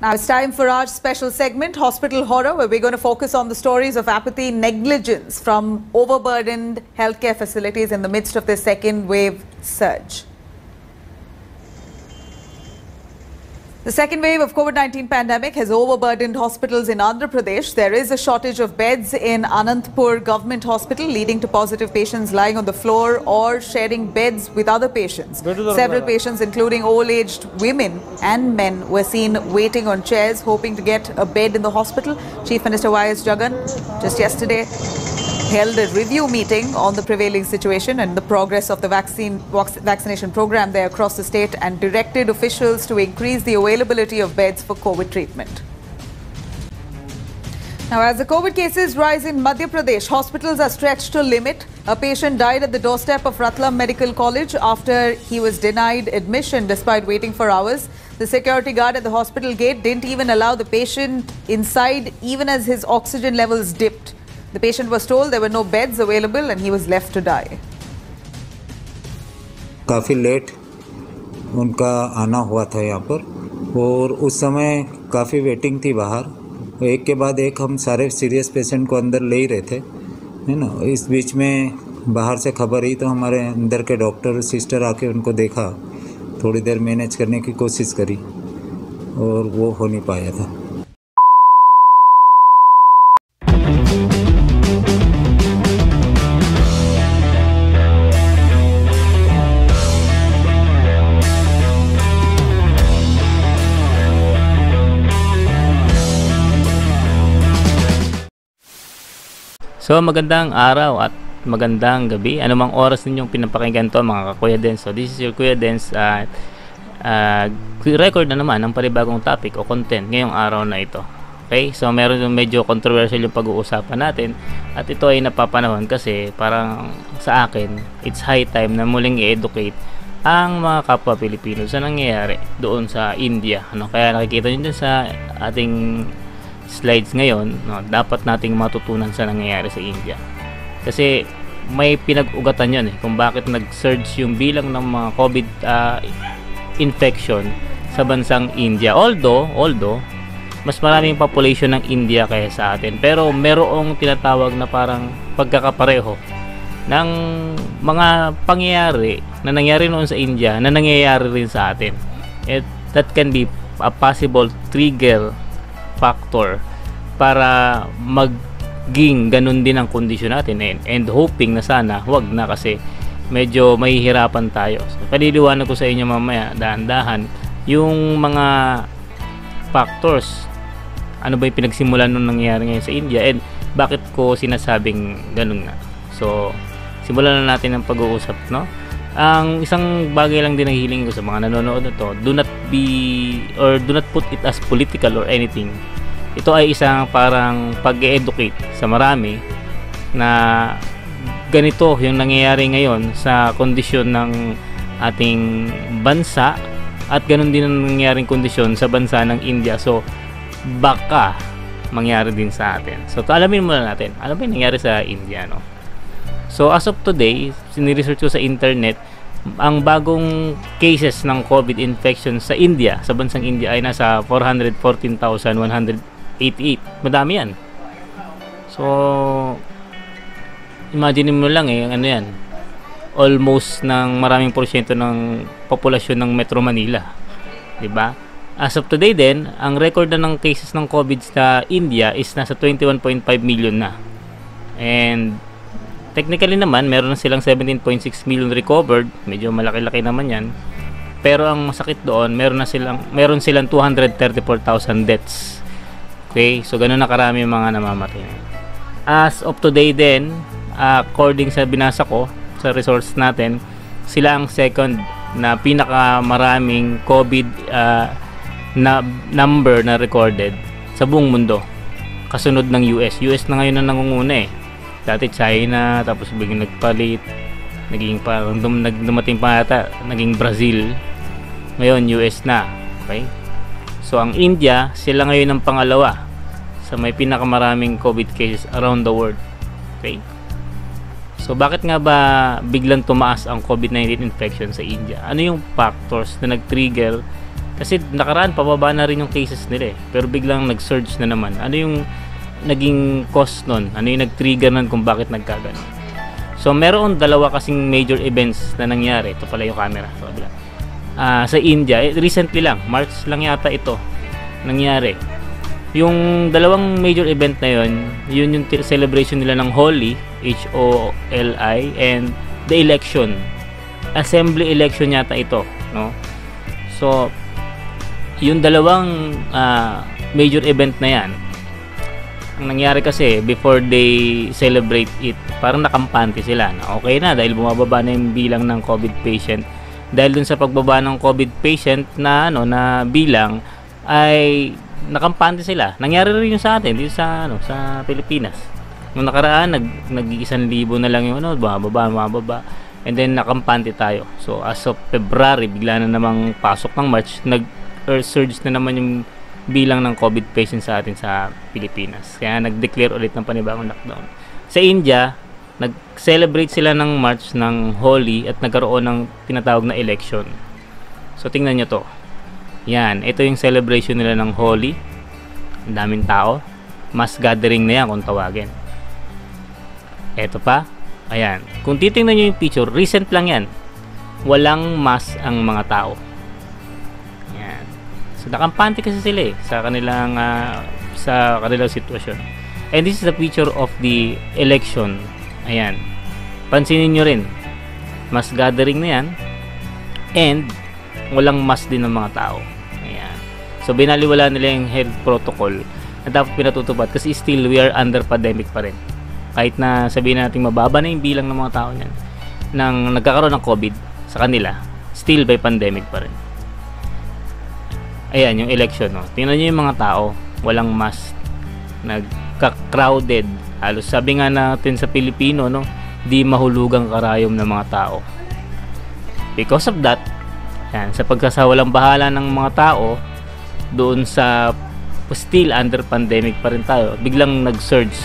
Now it's time for our special segment, Hospital Horror, where we're going to focus on the stories of apathy, negligence from overburdened healthcare facilities in the midst of this second wave surge. The second wave of COVID-19 pandemic has overburdened hospitals in Andhra Pradesh. There is a shortage of beds in Anantapur Government Hospital, leading to positive patients lying on the floor or sharing beds with other patients. Several patients, including old-aged women and men, were seen waiting on chairs, hoping to get a bed in the hospital. Chief Minister Y.S. Jagan just yesterday held a review meeting on the prevailing situation and the progress of the vaccination program there across the state, and directed officials to increase the availability of beds for COVID treatment. Now, as the COVID cases rise in Madhya Pradesh, hospitals are stretched to limit. A patient died at the doorstep of Ratlam Medical College after he was denied admission despite waiting for hours. The security guard at the hospital gate didn't even allow the patient inside, even as his oxygen levels dipped. The patient was told there were no beds available and he was left to die. काफ़ी लेट उनका आना हुआ था यहाँ पर, और उस समय काफ़ी वेटिंग थी बाहर। एक के बाद एक हम सारे सीरियस पेशेंट को अंदर ले ही रहे थे, है ना। इस बीच में बाहर से खबर आई तो हमारे अंदर के डॉक्टर और सिस्टर आके उनको देखा, थोड़ी देर मैनेज करने की कोशिश करी और वो हो नहीं पाया था। So magandang araw at magandang gabi. Anumang oras ninyong pinapakinggan to, mga Kuya Dens. So this is your Kuya Dens at record na naman ng panibagong topic o content ngayong araw na ito. Okay? So meron yung medyo controversial yung pag-uusapan natin, at ito ay napapanahon kasi parang sa akin it's high time na muling i-educate ang mga kapwa Pilipino sa nangyayari doon sa India. Kaya nakikita nyo dun sa ating slides ngayon, dapat nating matutunan sa nangyayari sa India. Kasi may pinag-ugatan yun kung bakit nag-surge yung bilang ng mga COVID infection sa bansang India. Although mas maraming population ng India kaysa sa atin, pero merong tinatawag na parang pagkakapareho ng mga pangyayari na nangyari noon sa India na nangyayari rin sa atin. That can be a possible trigger factor para maging ganun din ang kondisyon natin, and hoping na sana wag na, kasi medyo mahihirapan tayo. So, paliliwanag ko sa inyo mamaya dahan-dahan yung mga factors, ano ba yung pinagsimulan nung nangyayari ngayon sa India, and bakit ko sinasabing ganun nga. So simulan na natin ang pag-uusap, no? Ang isang bagay lang din ang hiling ko sa mga nanonood na to, do not put it as political or anything. Ito ay isang parang pag-educate sa marami na ganito yung nangyayari ngayon sa kondisyon ng ating bansa, at ganun din ang nangyayaring kondisyon sa bansa ng India. So baka mangyari din sa atin. So alamin muna natin, ano ba yung nangyari sa India, no? So as of today, siniresearch ko sa internet, ang bagong cases ng COVID infection sa India, sa bansang India, ay nasa 414,188. Madami yan. So imagine mo lang ano yan, almost ng maraming porsyento ng populasyon ng Metro Manila, 'di ba? As of today din, ang record na ng cases ng COVID sa India is nasa 21.5 million na. And technically naman, meron na silang 17.6 million recovered. Medyo malaki-laki naman yan. Pero ang masakit doon, meron silang 234,000 deaths. Okay? So, ganun na karami mga namamatay. As of today din, according sa binasa ko, sa resource natin, sila ang second na pinakamaraming COVID na number na recorded sa buong mundo. Kasunod ng US. US na ngayon na nangunguna Dati China, tapos biglang nagpalit, naging parang dumating pa ata, naging Brazil, ngayon US na. Okay? So ang India, sila ngayon ang pangalawa sa may pinakamaraming COVID cases around the world. Okay? So bakit nga ba biglang tumaas ang COVID-19 infection sa India? Ano yung factors na nag-trigger Kasi nakaraan, pababa na rin yung cases nila eh. Pero biglang nag-surge na naman. Ano yung naging cause nun? Ano yung nag-trigger nun kung bakit nagkaganon? So, meron dalawa kasing major events na nangyari. Ito pala yung camera. So, sa India, recently lang, March lang yata ito nangyari. Yung dalawang major event na yun yung celebration nila ng Holi, H-O-L-I, and the election. Assembly election yata ito, no? So, yung dalawang major event na yan, ang nangyari kasi, before they celebrate it, parang nakampante sila na okay na dahil bumababa na yung bilang ng COVID patient. Dahil dun sa pagbaba ng COVID patient na na bilang ay nakampante sila. Nangyari rin yung sa atin dito sa sa Pilipinas. Nung nakaraan nag-1,000 na lang yung bumababa. And then nakampante tayo. So as of February, bigla na namang pasok ng March, surge na naman yung bilang ng COVID patients sa atin sa Pilipinas. Kaya nag-declare ulit ng panibagong lockdown. Sa India, nag-celebrate sila ng March ng Holi at nagkaroon ng tinatawag na election. So tingnan nyo to. Yan, ito yung celebration nila ng Holi. Ang daming tao. Mass gathering na yan kung tawagin. Ito pa. Ayan. Kung titingnan nyo yung picture, recent lang yan. Walang mask ang mga tao. Yan. So nakampante kasi sila sa kanilang sitwasyon. And this is the picture of the election. Ayan. Pansinin nyo rin. Mass gathering na yan. And walang mask din ng mga tao. Ayan. So binaliwala nila yung health protocol na dapat pinatutupad kasi still we are under pandemic pa rin. Kahit na sabihin natin mababa na yung bilang ng mga tao niyan nang nagkakaroon ng COVID sa kanila, still by pandemic pa rin. Ayan, yung election, no. Tingnan niyo yung mga tao, walang mask, nagka-crowded. Halos sabi nga natin sa Pilipino, no, di mahulugang karayom ng mga tao. Because of that, yan, sa pagkasawalang bahala ng mga tao, doon sa still under pandemic pa rin tayo, biglang nag-surge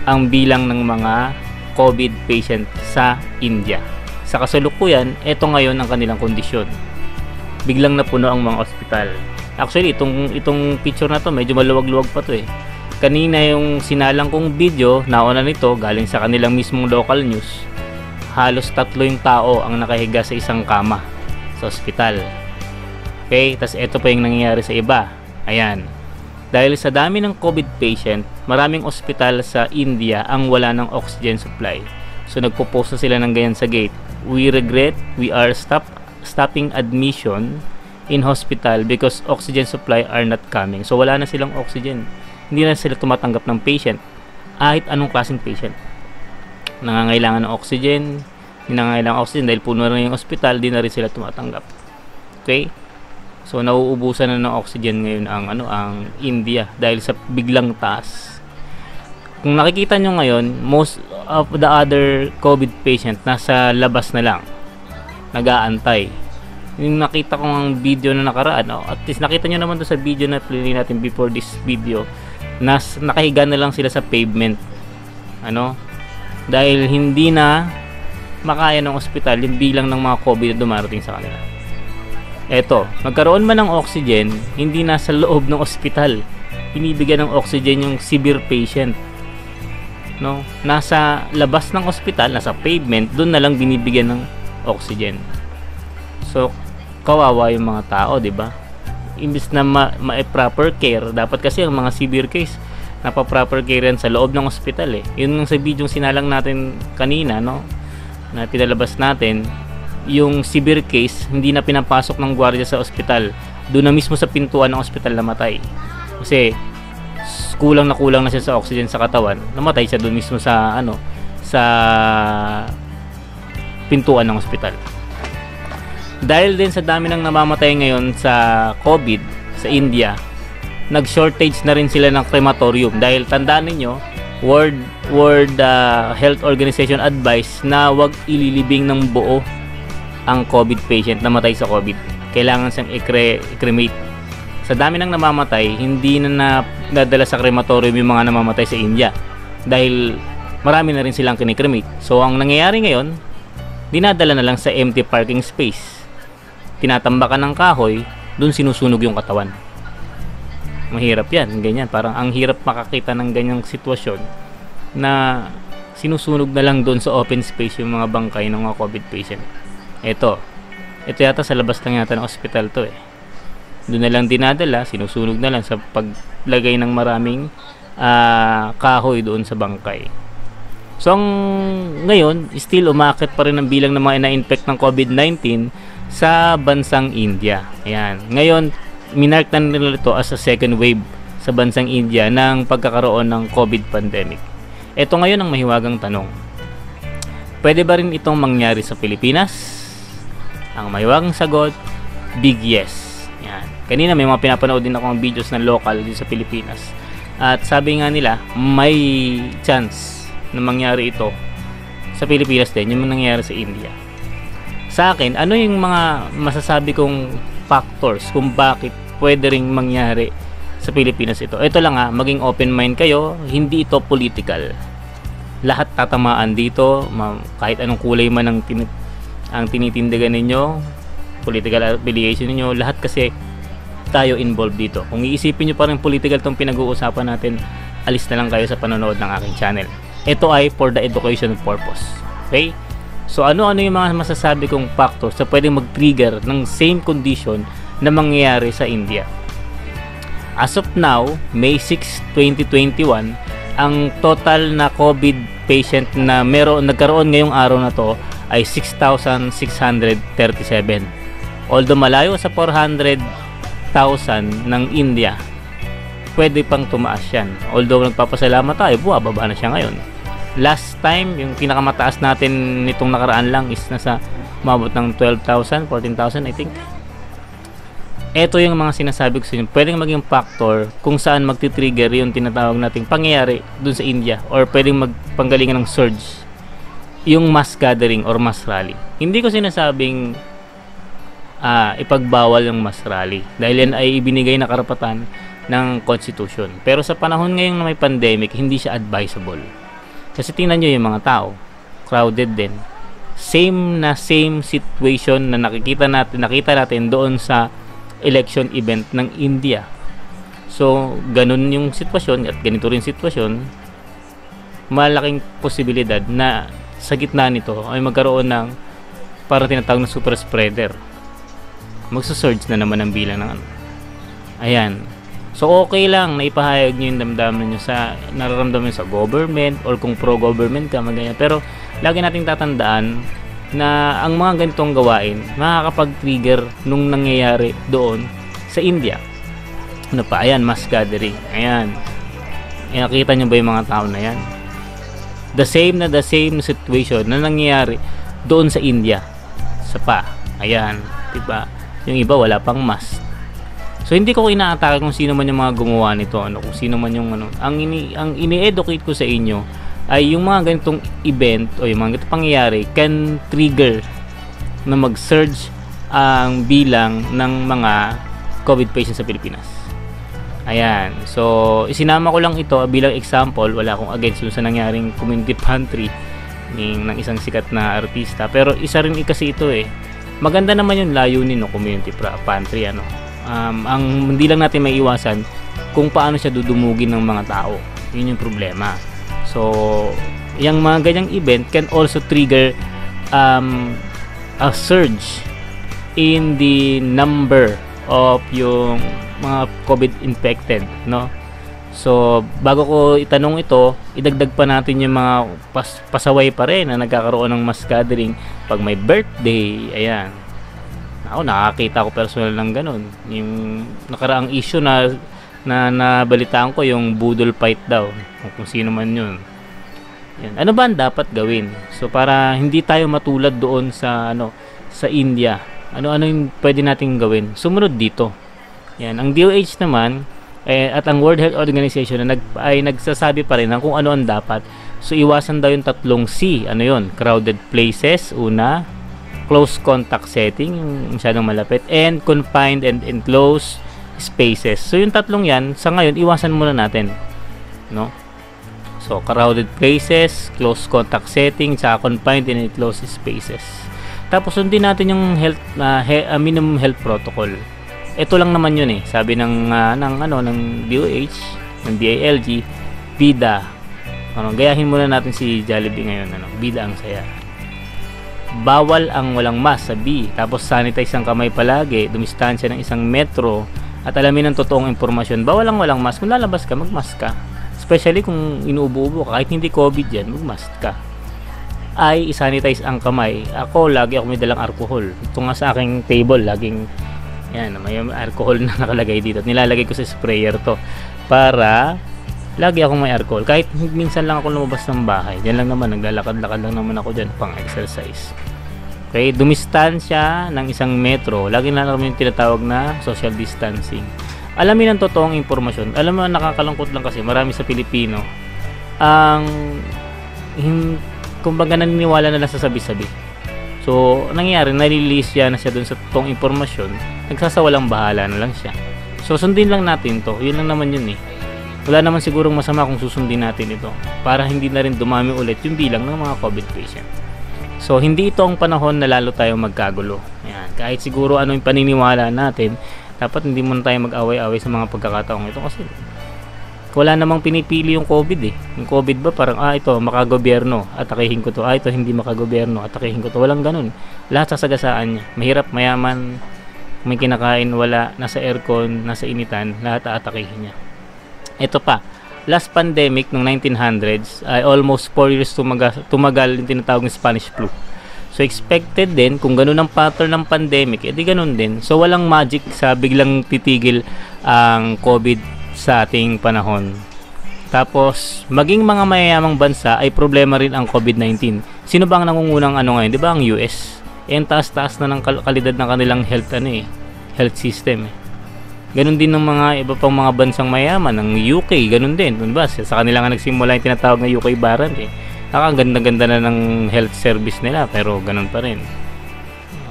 ang bilang ng mga COVID patient sa India. Sa kasalukuyan, ito ngayon ang kanilang kondisyon. Biglang napuno ang mga ospital. Actually, itong picture na to, medyo maluwag-luwag pa to eh. Kanina yung sinalang kong video, nauna nito, galing sa kanilang mismong local news. Halos 3 yung tao ang nakahiga sa isang kama sa ospital. Okay, tas ito pa yung nangyayari sa iba. Ayan. Dahil sa dami ng COVID patient, maraming ospital sa India ang wala ng oxygen supply. So nagpo-post na sila ng ganyan sa gate. We regret we are stopping admission in hospital because oxygen supply are not coming. So wala na silang oxygen. Hindi na sila tumatanggap ng patient. Kahit anong klaseng patient. Nangangailangan ng oxygen, dahil puno na yung ospital, di na rin sila tumatanggap. Okay? So nauubusan na ng oxygen ngayon ang India dahil sa biglang taas. Kung nakikita nyo ngayon, most of the other COVID patient nasa labas na lang, nag-aantay. Yung nakita ko ang video na nakaraan, at least nakita nyo naman doon sa video na play natin before this video, nakahiga na lang sila sa pavement. Dahil hindi na makaya ng ospital yung bilang ng mga COVID na dumarating sa kanila. Eto, magkaroon man ng oxygen, hindi nasa loob ng ospital. Binibigyan ng oxygen yung severe patient. No? Nasa labas ng ospital, nasa pavement, doon na lang binibigyan ng oxygen. So, kawawa yung mga tao, 'di ba? Imbis na ma-proper care, dapat kasi ang mga severe case napa-proper care yan sa loob ng ospital eh. Yun sa video sinalang natin kanina, no? Na pinalabas natin. Yung severe case, hindi na pinapasok ng gwardiya sa ospital. Doon na mismo sa pintuan ng ospital namatay. Kasi kulang na siya sa oxygen sa katawan. Namatay siya doon mismo sa sa pintuan ng ospital. Dahil din sa dami ng namamatay ngayon sa COVID sa India, nag-shortage na rin sila ng crematorium. Dahil tandaan niyo, World Health Organization advice na wag ililibing ng buo ang COVID patient na namatay sa COVID. Kailangan siyang i-cremate. Sa dami ng namamatay, hindi na nadala sa crematorium yung mga namamatay sa India. Dahil marami na rin silang kinikremate. So, ang nangyayari ngayon, dinadala na lang sa empty parking space. Tinatambakan ng kahoy, doon sinusunog yung katawan. Mahirap yan, ganyan. Parang ang hirap makakita ng ganyang sitwasyon na sinusunog na lang doon sa open space yung mga bangkay ng mga COVID patient. Ito yata sa labas lang yata ng ospital to eh. Doon na lang dinadala, sinusunog na lang sa paglagay ng maraming kahoy doon sa bangkay. So ngayon, still umakit pa rin ang bilang ng mga na-infect ng COVID-19 sa bansang India. Ayan. Ngayon, minark na nila ito as a second wave sa bansang India ng pagkakaroon ng COVID pandemic. Ito ngayon ang mahiwagang tanong. Pwede ba rin itong mangyari sa Pilipinas? Ang mahiwagang sagot, big yes. Yan. Kanina may mga pinapanood din akong videos na local dito sa Pilipinas. At sabi nga nila, may chance na mangyari ito sa Pilipinas din, yung nangyari sa India. Sa akin, ano yung mga masasabi kong factors kung bakit pwede ring mangyari sa Pilipinas ito? Ito lang maging open mind kayo, hindi ito political. Lahat tatamaan dito, kahit anong kulay man ang tinitindigan ninyo, political affiliation ninyo, lahat kasi tayo involved dito. Kung iisipin nyo pa rin political tong pinag-uusapan natin, alis na lang kayo sa panonood ng aking channel. Ito ay for the education purpose. Okay? So ano yung mga masasabi kong factors na pwedeng mag-trigger ng same condition na mangyayari sa India? As of now, May 6, 2021, ang total na COVID patient na nagkaroon ngayong araw na to ay 6,637. Although malayo sa 400,000 ng India, pwede pang tumaas yan. Although nagpapasalamat tayo, bumababa na siya ngayon. Last time, yung pinakamataas natin nitong nakaraan lang is nasa umabot ng 12,000, 14,000 I think. Ito yung mga sinasabi ko sa inyo, pwedeng maging factor kung saan magti-trigger yung tinatawag nating pangyayari dun sa India, or pwedeng magpanggalingan ng surge, yung mass gathering or mass rally. Hindi ko sinasabing ipagbawal yung mass rally dahil yan ay ibinigay na karapatan ng Constitution. Pero sa panahon ngayon na may pandemic, hindi siya advisable. Kasi tingnan nyo yung mga tao, crowded din. Same situation na nakita natin doon sa election event ng India. So, ganun yung sitwasyon at ganito rin sitwasyon, malaking posibilidad na sa gitna nito ay magkaroon ng parang tinatawag na super spreader. Magsusurge na naman ang bilang ng Ayan. So okay lang na ipahayag nyo yung damdamin nyo sa nararamdaman nyo sa government or kung pro-government ka, magaya. Pero lagi nating tatandaan na ang mga ganitong gawain makakapag-trigger nung nangyayari doon sa India. Ano pa? Ayan, mass gathering. Ayan. Nakita nyo ba yung mga tao na yan? The same situation na nangyayari doon sa India. Ayan, diba? Yung iba wala pang mask. So hindi ko inaatake kung sino man yung mga gumawa nito, kung sino man yung ang ini-educate ko sa inyo ay yung mga ganitong event o yung mga ganitong pangyayari can trigger na mag-surge ang bilang ng mga COVID patients sa Pilipinas. Ayan. So, isinama ko lang ito bilang example. Wala akong against sa nangyaring community pantry ng isang sikat na artista. Pero isa rin kasi ito Maganda naman yung layunin ng community pantry. Ang hindi lang natin may iwasan kung paano siya dudumugin ng mga tao. Yun yung problema. So, yung mga ganyang event can also trigger a surge in the number of yung mga COVID infected, no? So, bago ko itanong ito, idagdag pa natin yung mga pasaway pa rin na nagkakaroon ng mass gathering pag may birthday. Ayan. Ako, nakakita ko personal ng ganun. Yung nakaraang issue na nabalitaan ko, yung budol fight daw. Kung sino man yun. Yan. Ano ba ang dapat gawin? So, para hindi tayo matulad doon sa India. Ano yung pwede nating gawin? Sumunod dito. Yan. Ang DOH naman, at ang World Health Organization ay nagsasabi pa rin ng kung ano ang dapat. So, iwasan daw yung 3 C. Ano yun? Crowded places, una. Close contact setting, yung masyadong malapit. And confined and enclosed spaces. So, yung 3 yan, sa ngayon, iwasan muna natin. No? So, crowded places, close contact setting, sa confined and enclosed spaces. Tapos, sundin natin yung minimum health protocol. ito lang naman yun eh. Sabi ng DOH, ng DILG, bida. Gayahin muna natin si Jollibee ngayon. Bida ang saya. Bawal ang walang mask sa B. Tapos sanitize ang kamay palagi, dumistansya ng 1 metro, at alamin ang totoong impormasyon. Bawal ang walang mask. Kung lalabas ka, mag-mask ka. Especially kung inuubo-ubo ka, kahit hindi COVID yan, mag-mask ka. Ay, isanitize ang kamay. Lagi ako may dalang alcohol. Ito nga sa aking table, laging yan, may alcohol na nakalagay dito. At nilalagay ko sa sprayer to para lagi akong may alcohol. Kahit minsan lang ako lumabas ng bahay. Diyan lang naman, naglalakad-lakad lang naman ako dyan pang exercise. Okay, dumistansya ng 1 metro. Lagi na naman yung tinatawag na social distancing. Alamin ang totoong impormasyon. Alam mo, nakakalungkot lang kasi marami sa Pilipino ang kumbaga naniniwala na lang sa sabi-sabi. So, nangyayari, nalilist na siya dun sa totoong impormasyon, nagsasawalang bahala na lang siya. So, sundin lang natin to. Yun lang naman yun eh. Wala naman sigurong masama kung susundin natin ito para hindi na rin dumami ulit yung bilang ng mga COVID patient. So, hindi ito ang panahon na lalo tayo magkagulo. Ayan. Kahit siguro ano yung paniniwala natin, dapat hindi muna tayo mag-away-away sa mga pagkakataong ito kasi wala namang pinipili yung COVID eh. Yung COVID ba parang ito makagobyerno, atakihin ko to. Ito hindi makagobyerno, atakihin ko to. Walang ganun. Lahat sasagasaan niya. Mahirap, mayaman, may kinakain, wala, nasa aircon, nasa initan, lahat aatakihin niya. Ito pa, last pandemic ng 1900s ay almost 4 years tumagal yung tinatawag ng Spanish flu. So expected din kung ganun ang pattern ng pandemic, edi ganun din. So walang magic sa biglang titigil ang COVID sa ating panahon. Tapos, maging mga mayayamang bansa ay problema rin ang COVID-19. Sino ba ang nangungunang ngayon? Di ba ang US? Ang taas-taas na ng kalidad ng kanilang health system. Ganun din ng mga iba pang mga bansang mayaman, ng UK, ganun din. Diba? Sa kanila nga nagsimula yung tinatawag na UK variant eh. Nakaganda-ganda na ng health service nila, pero ganun pa rin.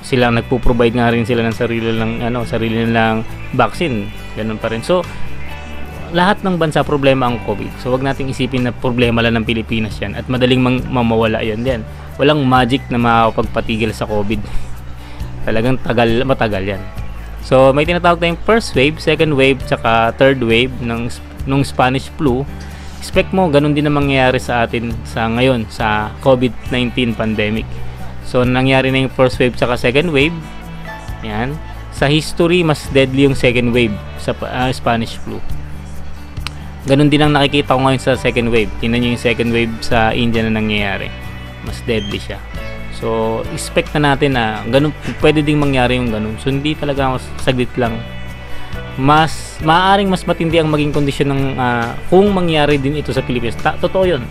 Sila nagpo-provide nga rin sila ng sarili nilang vaccine. Ganun pa rin. So, lahat ng bansa problema ang COVID. So wag nating isipin na problema lang ng Pilipinas yan at madaling mamawala yan din. Walang magic na makakapagpatigil sa COVID. Talagang matagal yan. So may tinatawag tayong first wave, second wave, saka third wave ng Spanish flu. Expect mo ganun din ang mangyayari sa atin sa ngayon sa COVID-19 pandemic. So nangyari na yung first wave saka second wave. Yan. Sa history mas deadly yung second wave sa Spanish flu. Ganun din ang nakikita ko ngayon sa second wave. Tingnan nyo yung second wave sa India na nangyayari. Mas deadly siya. So, expect na natin na ganun, pwede ding mangyari yung ganun. So, hindi talaga saglit lang. Maaaring mas matindi ang maging kondisyon ng kung mangyari din ito sa Pilipinas. Totoo yun.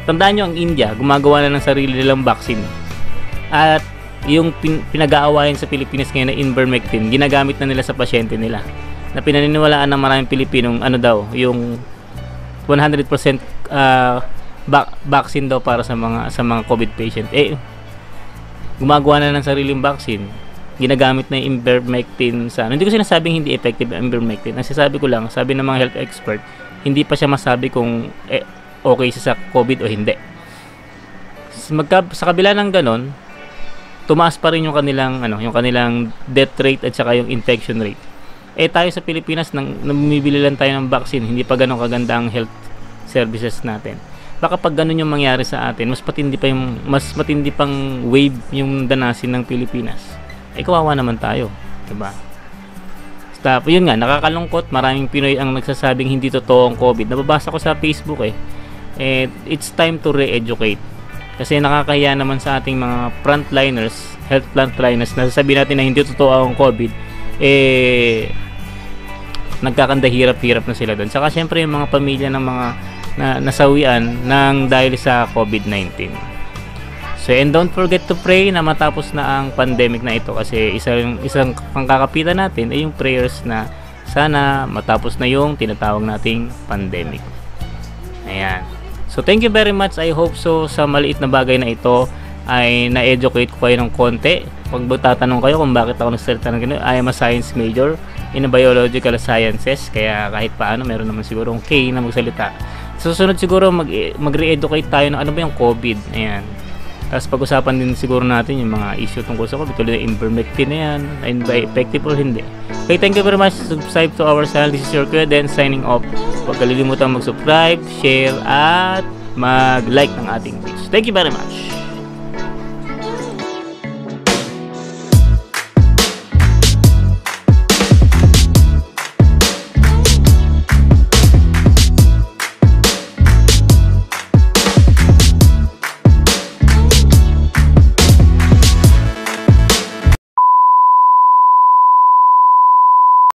Tandaan nyo, ang India, gumagawa na ng sarili nilang vaccine. At yung pinag-aawayan sa Pilipinas ngayon na ivermectin, ginagamit na nila sa pasyente nila. Na pinaniniwalaan ng maraming Pilipinong yung 100% vaccine daw para sa mga COVID patient. Gumagawa na ng sariling vaccine. Ginagamit na yung ivermectin sa hindi ko sinasabing hindi effective ang ivermectin. Ang sinasabi ko lang, sabi ng mga health expert, hindi pa siya masabi kung okay siya sa COVID o hindi. Sa kabila ng ganon, tumaas pa rin yung kanilang death rate at saka yung infection rate. Tayo sa Pilipinas namimili lang tayo ng vaccine, hindi pa ganun kaganda ang health services natin. Baka pag ganun yung mangyari sa atin, mas matindi pang wave yung danasin ng Pilipinas. Kawawa naman tayo, diba? Tapos yun nga, nakakalungkot, maraming Pinoy ang nagsasabing hindi totoo ang COVID. Nababasa ko sa Facebook it's time to re-educate. Kasi nakakahiya naman sa ating mga health frontliners, na sasabihin natin na hindi totoo ang COVID, nagkakandahirap-hirap na sila doon. Saka syempre yung mga pamilya ng mga nasawian dahil sa COVID-19. So, and don't forget to pray na matapos na ang pandemic na ito, kasi isang pangkakapitan natin ay yung prayers na sana matapos na yung tinatawag nating pandemic. Ayan. So, thank you very much. I hope so sa maliit na bagay na ito ay na-educate ko kayo ng konti. Pag tatanong kayo kung bakit ako nagsalita ng ganun, I am a science major in biological sciences, kaya kahit paano meron naman siguro ang K na magsalita. Susunod siguro mag-re-educate tayo ng ano ba yung COVID. Ayan. Tapos pag-usapan din siguro natin yung mga issue tungkol sa COVID, tulad ng ivermectin na yan, and ba effective or hindi. Okay, thank you very much. Subscribe to our channel. This is your Kuya Den signing off. Huwag kalilimutan mag-subscribe, share, at mag-like ng ating page. Thank you very much.